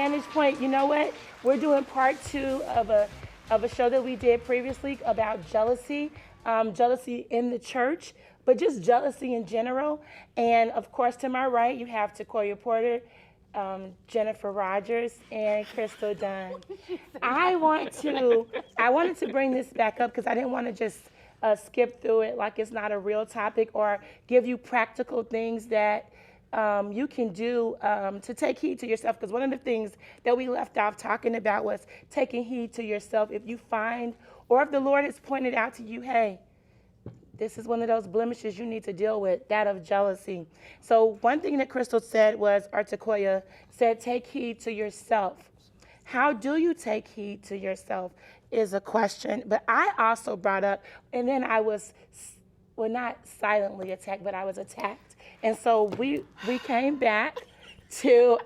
vantage point, you know what? We're doing part 2 of a show that we did previously about jealousy, jealousy in the church, but just jealousy in general. And of course, to my right, you have Takoya Porter, Jennifer Rogers, and Crystal Dunn. I wanted to bring this back up because I didn't want to just skip through it like it's not a real topic, or give you practical things that you can do to take heed to yourself. Because one of the things that we left off talking about was taking heed to yourself. If you find, or if the Lord has pointed out to you, hey, this is one of those blemishes you need to deal with, that of jealousy. So one thing that Crystal said was, or Takoya said, take heed to yourself. How do you take heed to yourself is a question. But I also brought up, and then I was, well, not silently attacked, but I was attacked. And so we came back to...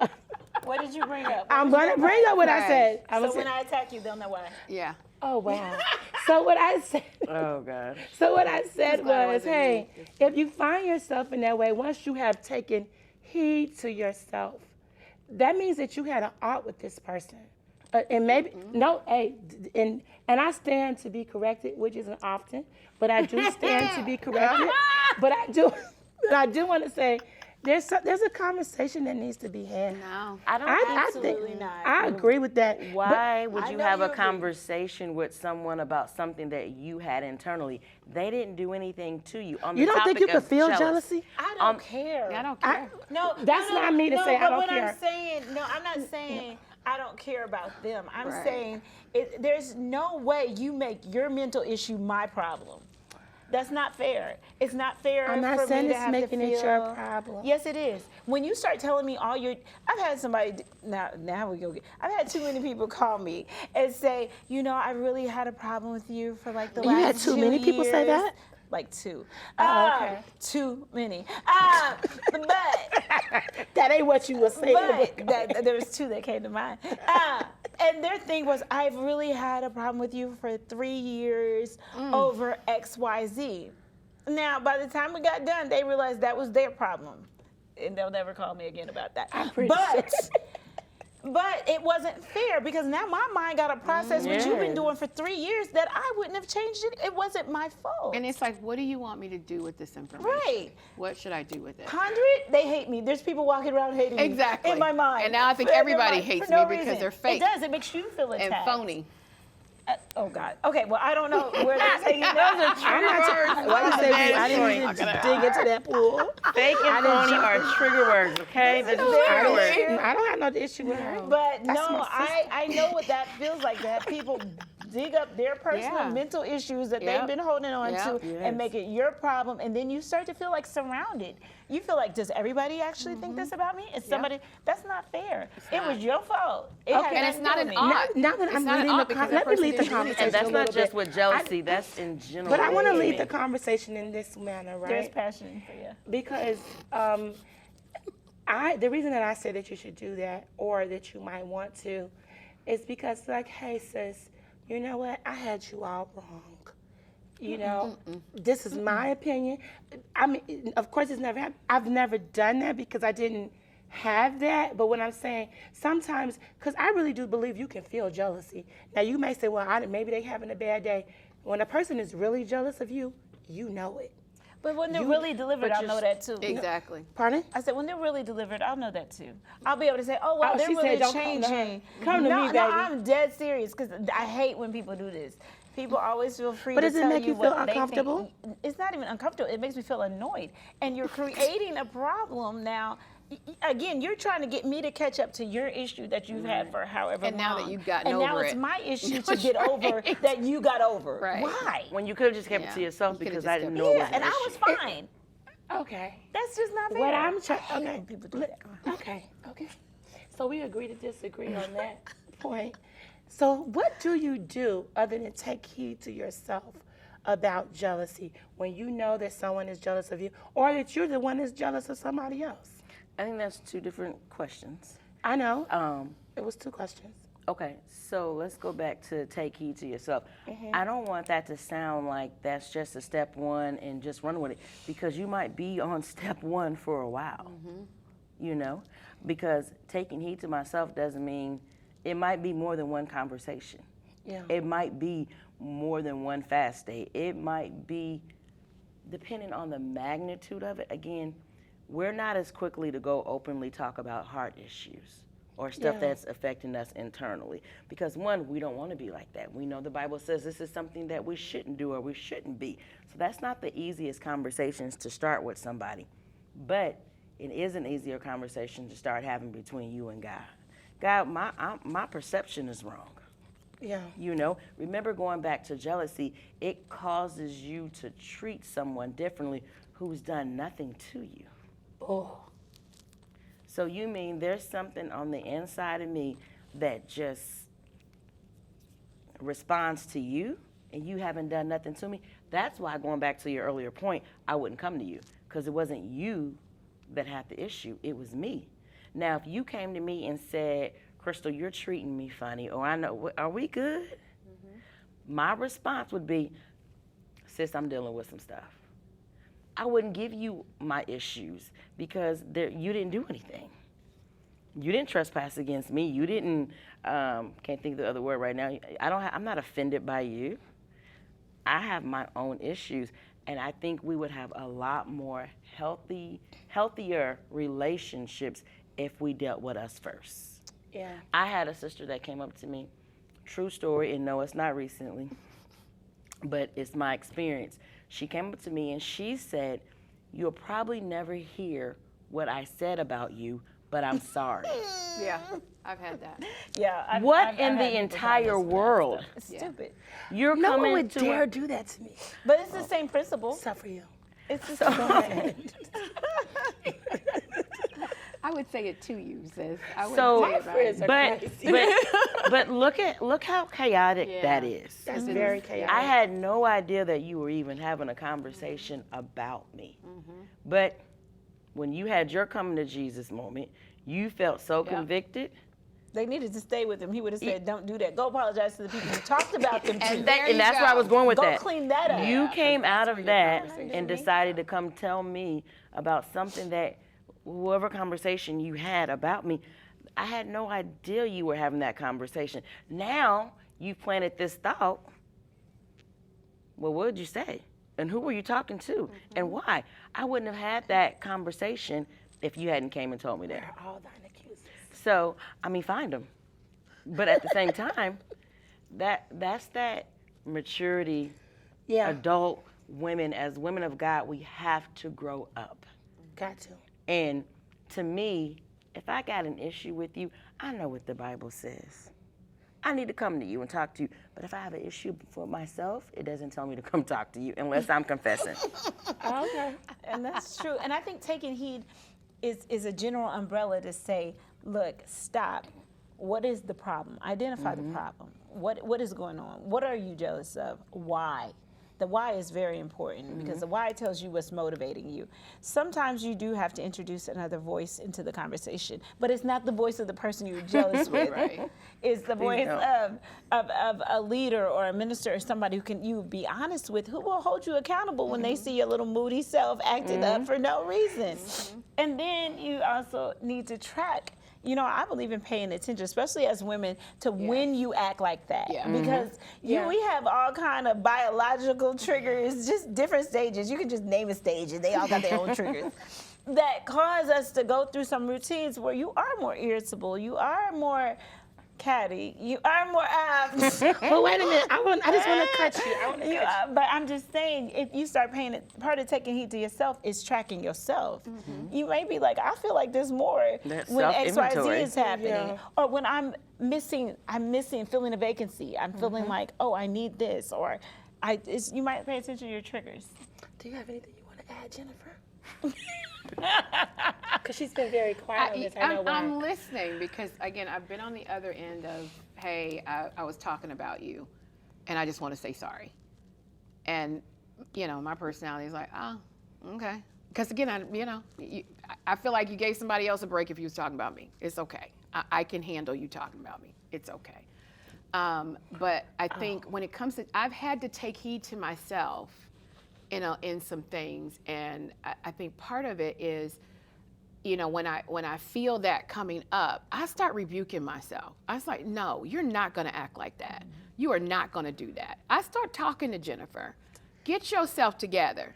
What did you bring up? I'm going to bring up what I said. So when I attack you, they'll know why. Yeah. Oh, wow. So what I said... Oh, God. So what I said was, hey, if you find yourself in that way, once you have taken heed to yourself, that means that you had an ought with this person. And maybe, no, hey, and I stand to be corrected, which isn't often, but I do stand to be corrected. But I do want to say, there's a conversation that needs to be had. No. Absolutely not. I agree with that. Why would you have a agree. conversation with someone about something that you had internally? They didn't do anything to you. On You the don't think topic you could of feel jealous- jealousy? I don't care. I don't care. No, That's not me to say I don't care. I'm saying, I'm not saying I don't care about them. I'm Right. saying there's no way you make your mental issue my problem. That's not fair. It's not fair I'm not for saying me to it's have making to it feel, your problem. Yes, it is. When you start telling me all your, I've had somebody, now we go get, I've had too many people call me and say, I really had a problem with you for like the last 2 years. You had too many people say that? Like 2. Oh, okay. Too many. But That ain't what you were saying. but there was 2 that came to mind. And their thing was, I've really had a problem with you for 3 years over X, Y, Z. Now, by the time we got done, they realized that was their problem. And they'll never call me again about that. I'm pretty sure. But it wasn't fair because now my mind got to process what you've been doing for 3 years that I wouldn't have changed it. It wasn't my fault. And it's like, what do you want me to do with this information? Right. What should I do with it? 100, they hate me. There's people walking around hating me. Exactly. In my mind. And now I think In everybody my mind, hates for no me because reason. they're fake. It does. It makes you feel attacked. And phony. Oh, God. Okay, well, I don't know where they're taking those are I'm not why you say me? I didn't even dig into that pool. Fake and phony are trigger words, okay? That's just I trigger words. don't have no issue with her. But That's no, my sister. I know what that feels like, to have people dig up their personal Yeah. mental issues that Yep. they've been holding on Yep. to and make it your problem. And then you start to feel like surrounded. You feel like, does everybody actually think this about me? Is somebody, that's not fair. It was your fault. It had Okay. And it's nothing not to an do with me. ought. Now that It's I'm not an reading ought the because let that me person lead the didn't do anything. conversation And that's a not little just bit. with jealousy, that's in general. But I want to lead women. the conversation in this manner, right? There's passion for you. Because the reason that I say that you should do that, or that you might want to, is because, like, hey, sis, you know what? I had you all wrong. You know, this is my opinion. I mean, of course, I've never done that because I didn't have that. But what I'm saying, sometimes, because I really do believe you can feel jealousy. Now, you may say, well, maybe they're having a bad day. When a person is really jealous of you, you know it. But when they're really delivered, I'll know that too. Exactly. Pardon? I said, when they're really delivered, I'll know that too. I'll be able to say, oh, wow, Oh, they're she really said, "Don't come to her. changing. Come to no, me, no, baby." I'm dead serious because I hate when people do this. People always feel free But to does it tell make you what feel they uncomfortable? think. It's not even uncomfortable. It makes me feel annoyed. And you're creating a problem now. Again, you're trying to get me to catch up to your issue that you've had for however And now long. that you've gotten and now over it's it. my issue to get over that you got over. Right. Why? When you could have just kept it to Yeah. yourself You could've because just I didn't kept know it. it Yeah, was an and I issue. was fine. Okay. That's just not fair. What I'm trying, I hate okay, when people do that. okay. So we agree to disagree on that point. So what do you do other than take heed to yourself about jealousy when you know that someone is jealous of you, or that you're the one that's jealous of somebody else? I think that's 2 different questions. I know. It was 2 questions. Okay, so let's go back to take heed to yourself. I don't want that to sound like that's just a step 1 and just run with it, because you might be on step 1 for a while. you know, because taking heed to myself doesn't mean, it might be more than one conversation. Yeah. It might be more than one fast day. It might be, depending on the magnitude of it, again, we're not as quickly to go openly talk about heart issues or stuff that's affecting us internally. Because one, we don't want to be like that. We know the Bible says this is something that we shouldn't do or we shouldn't be. So that's not the easiest conversations to start with somebody. But it is an easier conversation to start having between you and God. God, my perception is wrong. Yeah. You know, remember going back to jealousy, it causes you to treat someone differently who's done nothing to you. Oh. So you mean there's something on the inside of me that just responds to you and you haven't done nothing to me? That's why, going back to your earlier point, I wouldn't come to you, because it wasn't you that had the issue, it was me. Now, if you came to me and said, Crystal, you're treating me funny, or I know, are we good? Mm-hmm. My response would be, sis, I'm dealing with some stuff. I wouldn't give you my issues because you didn't do anything. You didn't trespass against me. You didn't, can't think of the other word right now. I'm not offended by you. I have my own issues, and I think we would have a lot more healthier relationships if we dealt with us first. Yeah. I had a sister that came up to me, true story, and no, it's not recently, but it's my experience. She came up to me and she said, you'll probably never hear what I said about you, but I'm sorry. Yeah, I've had that. Yeah. What in the entire world? It's stupid. You're No one coming would to dare do that to me. But it's the same principle. Except for you. It's the same. I would say it to you, sis. I would So, say it about you. but look how chaotic that is. That's very chaotic. I had no idea that you were even having a conversation about me. Mm-hmm. But when you had your coming to Jesus moment, you felt so convicted. They needed to stay with him. He would have said, don't do that. Go apologize to the people who talked about them too. And there you that's go. where I was going with Go that. clean that up. You came out of that conversation and decided to come tell me about something that whoever conversation you had about me, I had no idea you were having that conversation. Now you planted this thought. Well, what did you say? And who were you talking to? Mm-hmm. And why? I wouldn't have had that conversation if you hadn't came and told me that. They're all thine accusers. So, I mean, find them. But at the same time, that's that maturity. Yeah. Adult women, as women of God, we have to grow up. Got to. And to me, if I got an issue with you, I know what the Bible says. I need to come to you and talk to you. But if I have an issue for myself, it doesn't tell me to come talk to you unless I'm confessing. Okay. And that's true. And I think taking heed is a general umbrella to say, look, stop. What is the problem? Identify the problem. What is going on? What are you jealous of? Why? The why is very important because the why tells you what's motivating you. Sometimes you do have to introduce another voice into the conversation, but it's not the voice of the person you're jealous with. Right. It's the voice of a leader or a minister or somebody who you be honest with, who will hold you accountable when they see your little moody self acting up for no reason. And then you also need to track. You know, I believe in paying attention, especially as women, to when you act like that. Yeah. Because we have all kind of biological triggers, just different stages. You can just name a stage and they all got their own triggers that cause us to go through some routines where you are more irritable, you are more catty, you are more Well, wait a minute. I just want to cut you. but I'm just saying, if you start paying it, part of taking heed to yourself is tracking yourself. You may be like, I feel like there's more That's when self-inventory. XYZ is happening, or when I'm missing, feeling a vacancy. I'm feeling like, oh, I need this, or you might pay attention to your triggers. Do you have anything you want to add, Jennifer? Because she's been very quiet on this. I know why. I'm listening because, again, I've been on the other end of, hey, I was talking about you, and I just want to say sorry. And, you know, my personality is like, oh, okay. Because, again, I feel like you gave somebody else a break if you was talking about me. It's okay. I can handle you talking about me. It's okay. But I think when it comes to, I've had to take heed to myself in some things, and I think part of it is you know, when I feel that coming up, I start rebuking myself. I was like, no, you're not going to act like that. You are not going to do that. I start talking to Jennifer. Get yourself together.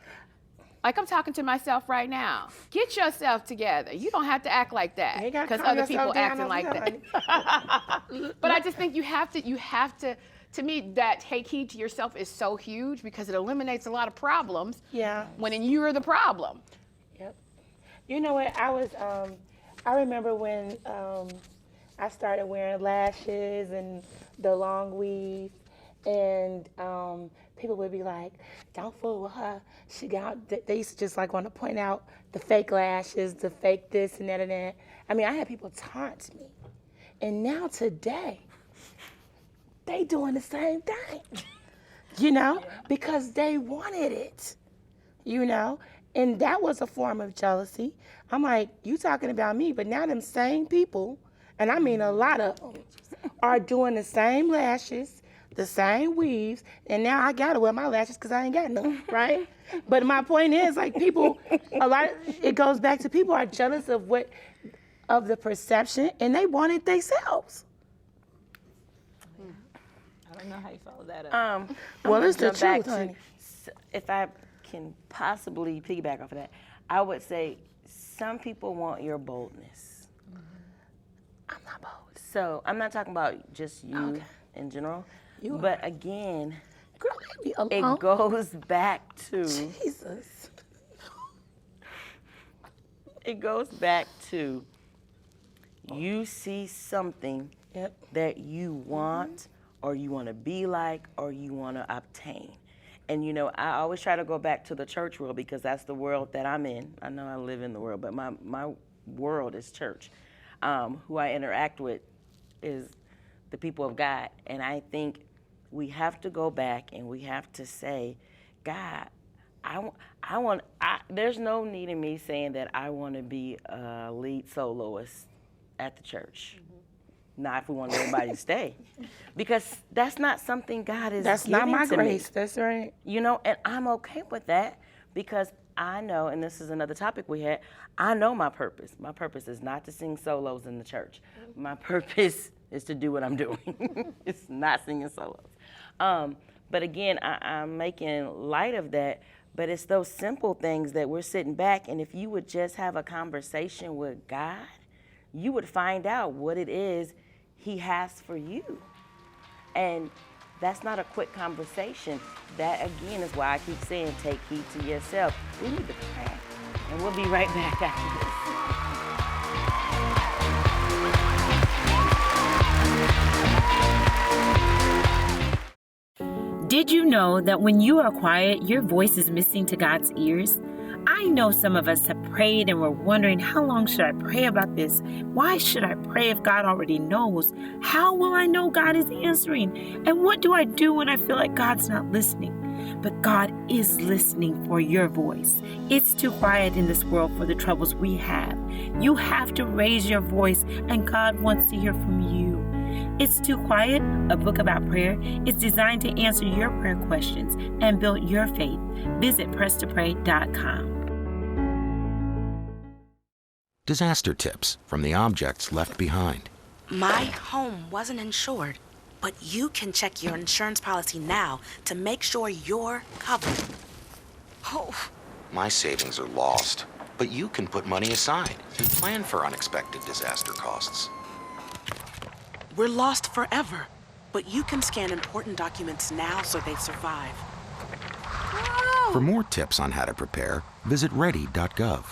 Like I'm talking to myself right now. Get yourself together. You don't have to act like that because other people acting like that. But I just think you have to, to me, that take heed to yourself is so huge because it eliminates a lot of problems. Yeah. When you're the problem. Yep. You know what? I remember when I started wearing lashes and the long weave, and people would be like, "Don't fool with her. They used to just like want to point out the fake lashes, the fake this and that and that. I mean, I had people taunt me, and now today, they doing the same thing, you know, because they wanted it, you know. And that was a form of jealousy. I'm like, you talking about me, but now them same people, and I mean a lot of them, are doing the same lashes, the same weaves, and now I gotta wear my lashes because I ain't got none, right? But my point is, like, people, it goes back to people are jealous of the perception, and they want it themselves. I don't know how you follow that up. Well, it's the Jump back truth, honey. if I can possibly piggyback off of that, I would say some people want your boldness. I'm not bold. So I'm not talking about just you in general, but again, Girl, leave me alone. it goes back to Jesus. you see something Yep. that you want or you want to be like or you want to obtain. And you know, I always try to go back to the church world because that's the world that I'm in. I know I live in the world, but my world is church. Who I interact with is the people of God. And I think we have to go back and we have to say, God, there's no need in me saying that I want to be a lead soloist at the church. Not if we want everybody to stay. Because that's not something God is That's giving not my to grace. me. That's right. You know, and I'm okay with that because I know, and this is another topic we had, I know my purpose. My purpose is not to sing solos in the church. My purpose is to do what I'm doing. It's not singing solos. But again, I'm making light of that, but it's those simple things that we're sitting back, and if you would just have a conversation with God, you would find out what it is He has for you. And that's not a quick conversation. That, again, is why I keep saying take heed to yourself. We need to pray. And we'll be right back after this. Did you know that when you are quiet, your voice is missing to God's ears? I know some of us have prayed and we're wondering, how long should I pray about this? Why should I pray if God already knows? How will I know God is answering? And what do I do when I feel like God's not listening? But God is listening for your voice. It's too quiet in this world for the troubles we have. You have to raise your voice, and God wants to hear from you. It's Too Quiet, a book about prayer. It's designed to answer your prayer questions and build your faith. Visit presstopray.com. Disaster tips from the objects left behind. My home wasn't insured, but you can check your insurance policy now to make sure you're covered. Oh. My savings are lost, but you can put money aside and plan for unexpected disaster costs. We're lost forever, but you can scan important documents now so they survive. Whoa. For more tips on how to prepare, visit ready.gov.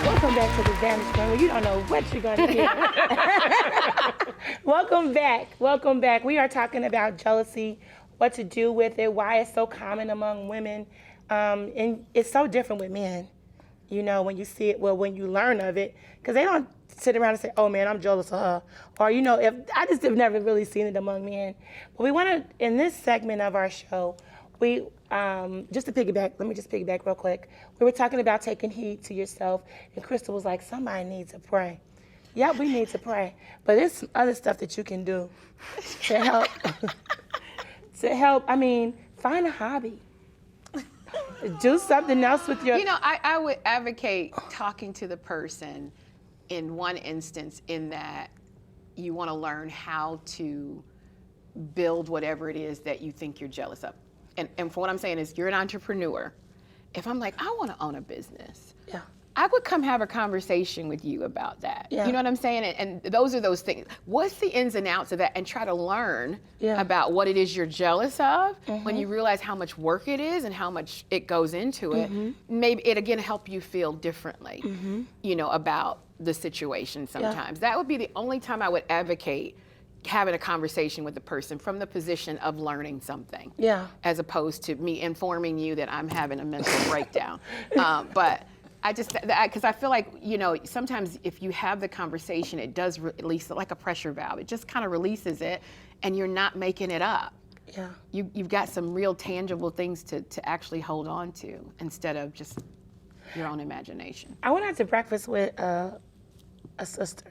Welcome back to the Vantage Point where you don't know what you're going to get. Welcome back. Welcome back. We are talking about jealousy, what to do with it, why it's so common among women. And it's so different with men, you know, when you see it, well, when you learn of it, because they don't sit around and say, oh, man, I'm jealous of her. Or, you know, I just have never really seen it among men. But we want to, in this segment of our show, just to piggyback, let me just piggyback real quick. We were talking about taking heed to yourself, and Crystal was like, somebody needs to pray. Yeah, we need to pray, but there's some other stuff that you can do to help. I mean, find a hobby. Do something else with your. You know, I would advocate talking to the person in one instance, in that you want to learn how to build whatever it is that you think you're jealous of. And for what I'm saying is, you're an entrepreneur. If I'm like, I want to own a business, Yeah. I would come have a conversation with you about that. Yeah. You know what I'm saying? And those are those things. What's the ins and outs of that? And try to learn about what it is you're jealous of. When you realize how much work it is and how much it goes into it, maybe it again help you feel differently, you know, about the situation sometimes. That would be the only time I would advocate having a conversation with the person from the position of learning something. Yeah. As opposed to me informing you that I'm having a mental breakdown. But I just, because I feel like, you know, sometimes if you have the conversation, it does release, like a pressure valve. It just kind of releases it, and you're not making it up. Yeah. You've got some real tangible things to actually hold on to, instead of just your own imagination. I went out to breakfast with a sister.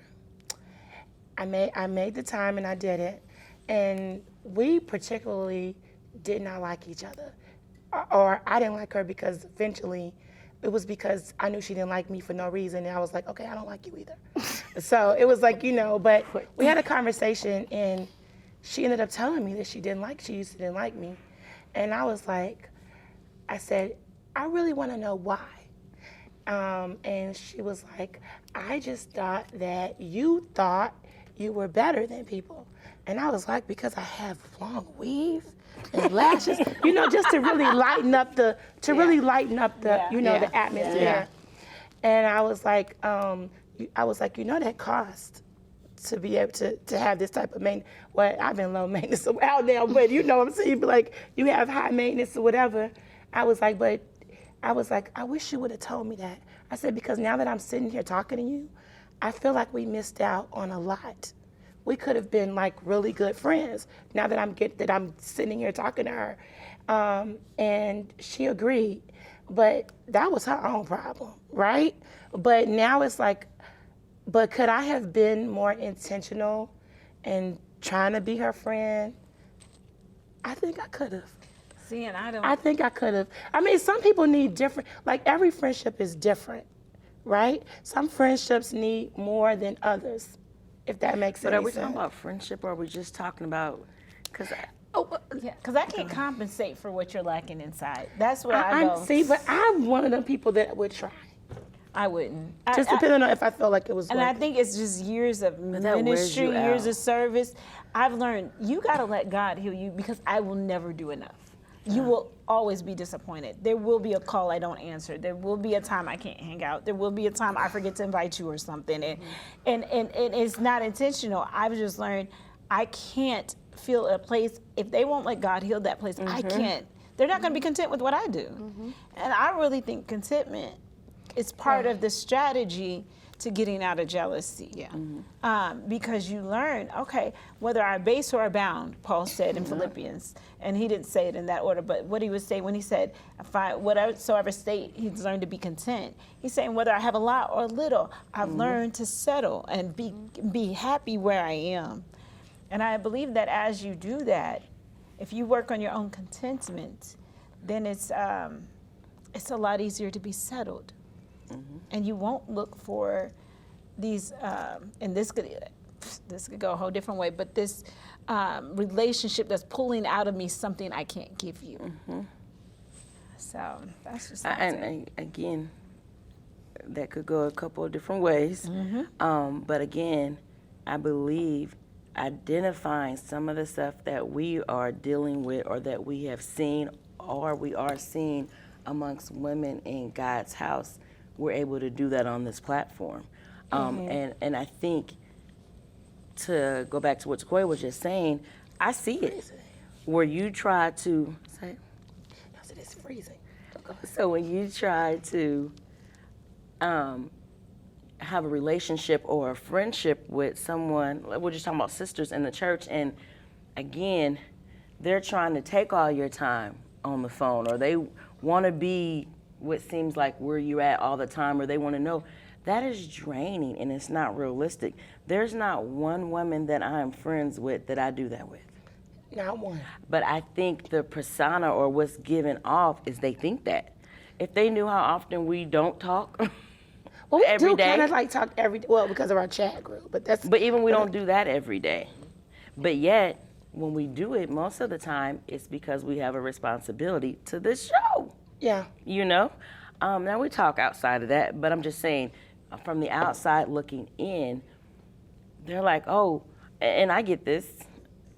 I made the time and I did it, and we particularly did not like each other, or I didn't like her, because eventually it was because I knew she didn't like me for no reason, and I was like, okay, I don't like you either. So it was like, you know, but we had a conversation, and she ended up telling me that she used to didn't like me, and I was like, I said, I really want to know why. And she was like, I just thought that you thought you were better than people. And I was like, because I have long weave and lashes, you know, just to really lighten up the, you know, the atmosphere. Yeah. And I was like, you know, that cost to be able to have this type of maintenance. Well, I've been low maintenance a while now, but you know what I'm saying? You'd be like, you have high maintenance or whatever. I was like, I wish you would have told me that. I said, because now that I'm sitting here talking to you, I feel like we missed out on a lot. We could have been like really good friends. Now that I'm sitting here talking to her, and she agreed, but that was her own problem, right? But now it's like, but could I have been more intentional in trying to be her friend? I think I could have. See, and I think I could have. I mean, some people need different, like every friendship is different, right? Some friendships need more than others, if that makes any sense. But are we talking about friendship, or are we just talking about, because I can't compensate for what you're lacking inside. That's where I go. See, but I'm one of the people that would try. I wouldn't. Just depending on if I felt like it was And worth I think it's just years of that wears ministry, you years out. of service. I've learned you got to let God heal you, because I will never do enough. You will always be disappointed. There will be a call I don't answer. There will be a time I can't hang out. There will be a time I forget to invite you or something. And it's not intentional. I've just learned I can't feel a place, if they won't let God heal that place, I can't. They're not going to be content with what I do. And I really think contentment is part of the strategy to getting out of jealousy. Yeah. Because you learn, okay, whether I base or abound, Paul said in Philippians, and he didn't say it in that order, but what he would say when he said, whatsoever state, he's learned to be content. He's saying whether I have a lot or little, I've learned to settle and be happy where I am. And I believe that as you do that, if you work on your own contentment, then it's a lot easier to be settled. And you won't look for these, and this could go a whole different way, but this relationship that's pulling out of me something I can't give you. So that's just and again, that could go a couple of different ways. But again, I believe identifying some of the stuff that we are dealing with, or that we have seen, or we are seeing amongst women in God's house, we're able to do that on this platform. And I think, to go back to what Sequoia was just saying, I see it. Where you try to say, I said, it's freezing. so when you try to have a relationship or a friendship with someone, we're just talking about sisters in the church, and again, they're trying to take all your time on the phone, or they want to be what seems like where you're at all the time, or they want to know. That is draining, and it's not realistic. There's not one woman that I am friends with that I do that with. Not one. But I think the persona or what's given off is they think that. If they knew how often we don't talk Well, we every do day. kind of like talk every day, well, because of our chat group, but that's. But even we don't do that every day. But yet, when we do it, most of the time, it's because we have a responsibility to this show. Yeah. You know? Now we talk outside of that, but I'm just saying, from the outside looking in, they're like, oh, and I get this.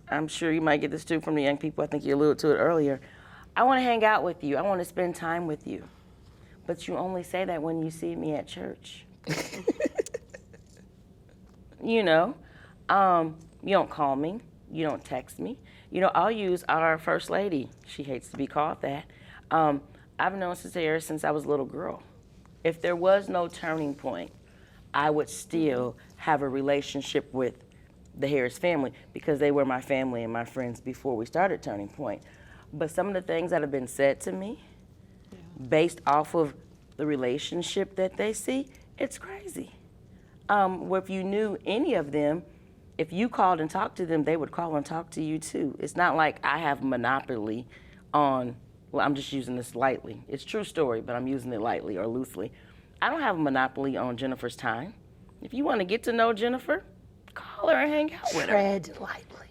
I'm sure you might get this too from the young people. I think you alluded to it earlier. I want to hang out with you. I want to spend time with you. But you only say that when you see me at church. You know? You don't call me. You don't text me. You know, I'll use our First Lady. She hates to be called that. I've known Sister Harris since I was a little girl. If there was no turning point, I would still have a relationship with the Harris family because they were my family and my friends before we started Turning Point. But some of the things that have been said to me, based off of the relationship that they see, it's crazy. Where if you knew any of them, if you called and talked to them, they would call and talk to you too. It's not like I have monopoly on, well, I'm just using this lightly. It's a true story, but I'm using it lightly or loosely. I don't have a monopoly on Jennifer's time. If you want to get to know Jennifer, call her and hang out with her. Tread lightly.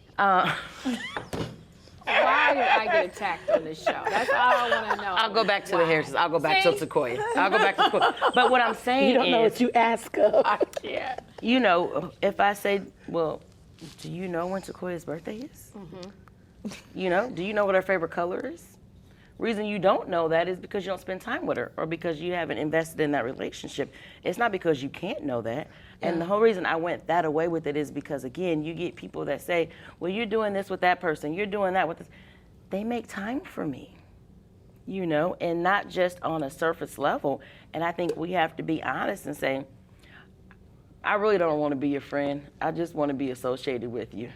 Why did I get attacked on this show? That's all I want to know. I'll go back to the Harrises. I'll go back to Sequoia. I'll go back to Sequoia. But what I'm saying You don't know what you ask of. I can't. you know, if I say, well, do you know when Sequoia's birthday is? You know, do you know what her favorite color is? Reason you don't know that is because you don't spend time with her or because you haven't invested in that relationship. It's not because you can't know that. And the whole reason I went that away with it is because, again, you get people that say, well, you're doing this with that person, you're doing that with this. They make time for me, you know, and not just on a surface level. And I think we have to be honest and say, I really don't want to be your friend. I just want to be associated with you.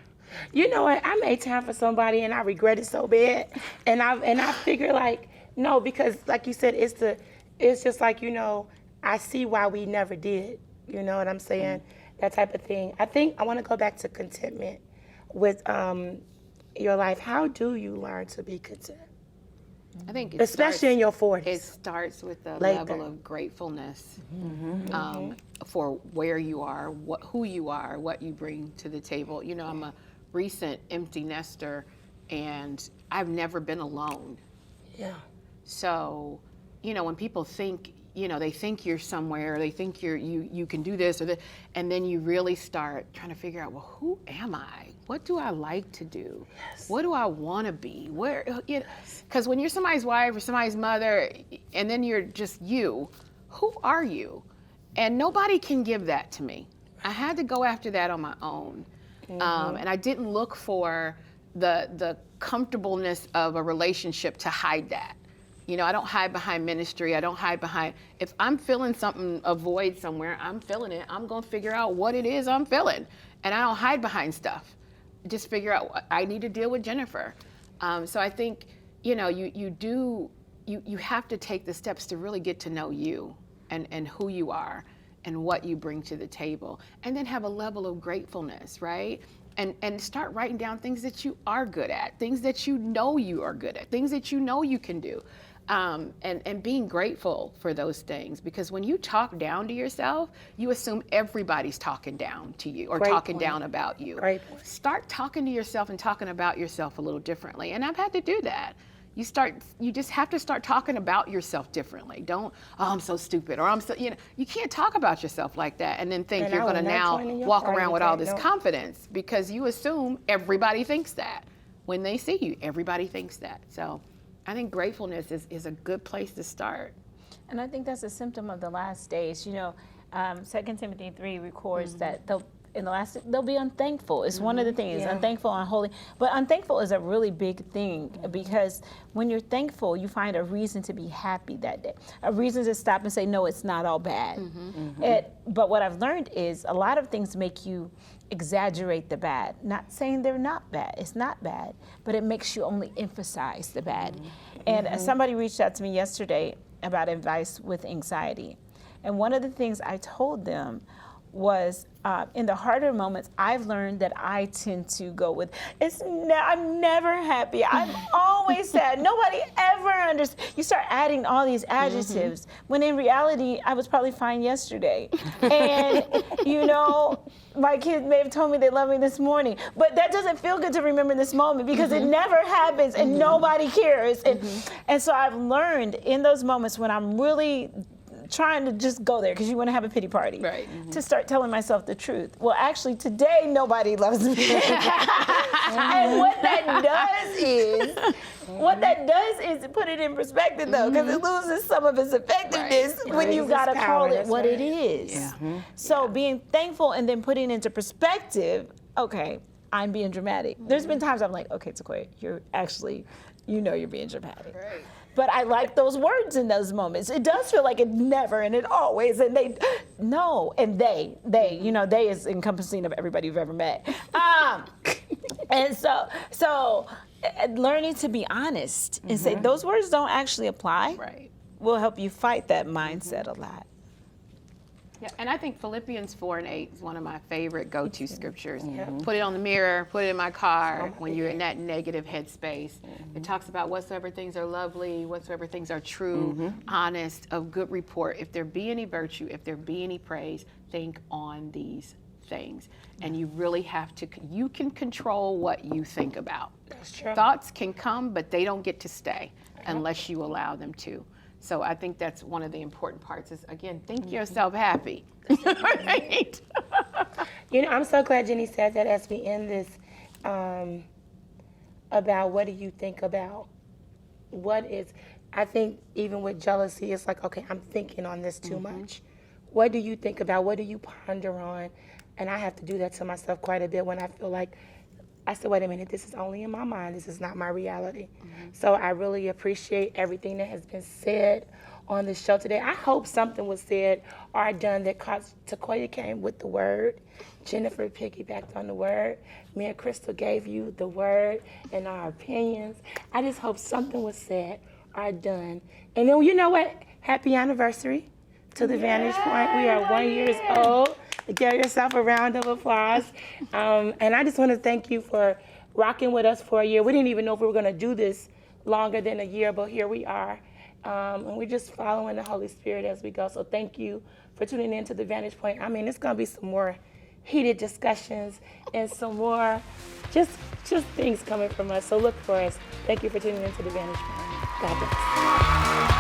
You know what? I made time for somebody and I regret it so bad. And I figure like, no, because like you said, it's just like, you know, I see why we never did. You know what I'm saying? That type of thing. I think I want to go back to contentment with your life. How do you learn to be content? I think it Especially in your 40s. It starts with a Later. level of gratefulness for where you are, who you are, what you bring to the table. You know, I'm a recent empty nester, and I've never been alone. Yeah. So, you know, when people think, you know, they think you're somewhere, they think you can do this or that, and then you really start trying to figure out, well, who am I? What do I like to do? Yes. What do I want to be? Where, you know, because when you're somebody's wife or somebody's mother, and then you're just you, who are you? And nobody can give that to me. I had to go after that on my own. And I didn't look for the comfortableness of a relationship to hide that. You know, I don't hide behind ministry. I don't hide behind, if I'm feeling something, a void somewhere, I'm feeling it. I'm going to figure out what it is I'm feeling. And I don't hide behind stuff. Just figure out, I need to deal with Jennifer. So I think, you know, you have to take the steps to really get to know you and who you are and what you bring to the table. And then have a level of gratefulness, right? And start writing down things that you are good at, things that you know you are good at, things that you know you can do. And being grateful for those things, because when you talk down to yourself, you assume everybody's talking down to you or Great talking point. down about you. Great point. Start talking to yourself and talking about yourself a little differently. And I've had to do that. You just have to start talking about yourself differently. Don't, oh, I'm so stupid, or I'm so, you know, you can't talk about yourself like that and then think And you're I going to will not now join in your walk party around with with all that, this no. confidence because you assume everybody thinks that. When they see you, everybody thinks that. So I think gratefulness is a good place to start. And I think that's a symptom of the last days. You know, 2 Timothy 3 records that they'll be unthankful. It's one of the things, Yeah. unthankful, unholy. But unthankful is a really big thing because when you're thankful, you find a reason to be happy that day, a reason to stop and say, no, it's not all bad. But what I've learned is a lot of things make you exaggerate the bad. Not saying they're not bad, it's not bad, but it makes you only emphasize the bad. And somebody reached out to me yesterday about advice with anxiety. And one of the things I told them was in the harder moments, I've learned that I tend to go with, I'm never happy. I'm always sad. Nobody ever understands. You start adding all these adjectives when in reality, I was probably fine yesterday. And, you know, my kids may have told me they love me this morning, but that doesn't feel good to remember this moment because it never happens and nobody cares. And so I've learned in those moments when I'm really trying to just go there because you want to have a pity party. Right. To start telling myself the truth. Well, actually, today nobody loves me. And what that does is put it in perspective, though, because it loses some of its effectiveness when you've got to call it what it is. Yeah. So being thankful and then putting into perspective, okay, I'm being dramatic. There's been times I'm like, okay, Sequoia, you're actually, you're being dramatic. Right. But I like those words in those moments. It does feel like it never and it always, and they is encompassing of everybody you've ever met. And so learning to be honest and say those words don't actually apply will help you fight that mindset a lot. Yeah, and I think Philippians 4:8 is one of my favorite go-to scriptures. Put it on the mirror, put it in my car when you're in that negative headspace. It talks about whatsoever things are lovely, whatsoever things are true, honest, of good report. If there be any virtue, if there be any praise, think on these things. And you really have to, you can control what you think about. That's true. Thoughts can come, but they don't get to stay unless you allow them to. So I think that's one of the important parts is, again, think yourself happy. Right? I'm so glad Jenny said that as we end this, about what do you think about I think even with jealousy, it's like, okay, I'm thinking on this too much. What do you think about? What do you ponder on? And I have to do that to myself quite a bit when I feel like, I said, wait a minute, this is only in my mind. This is not my reality. So I really appreciate everything that has been said on the show today. I hope something was said or done that Sequoia came with the word. Jennifer piggybacked on the word. Me and Crystal gave you the word and our opinions. I just hope something was said or done. And then, you know what? Happy anniversary to the Vantage Point. We are 1 year old. Give yourself a round of applause. And I just want to thank you for rocking with us for a year. We didn't even know if we were going to do this longer than a year, but here we are. And we're just following the Holy Spirit as we go. So thank you for tuning in to the Vantage Point. I mean, it's going to be some more heated discussions and some more just things coming from us. So look for us. Thank you for tuning in to the Vantage Point. God bless.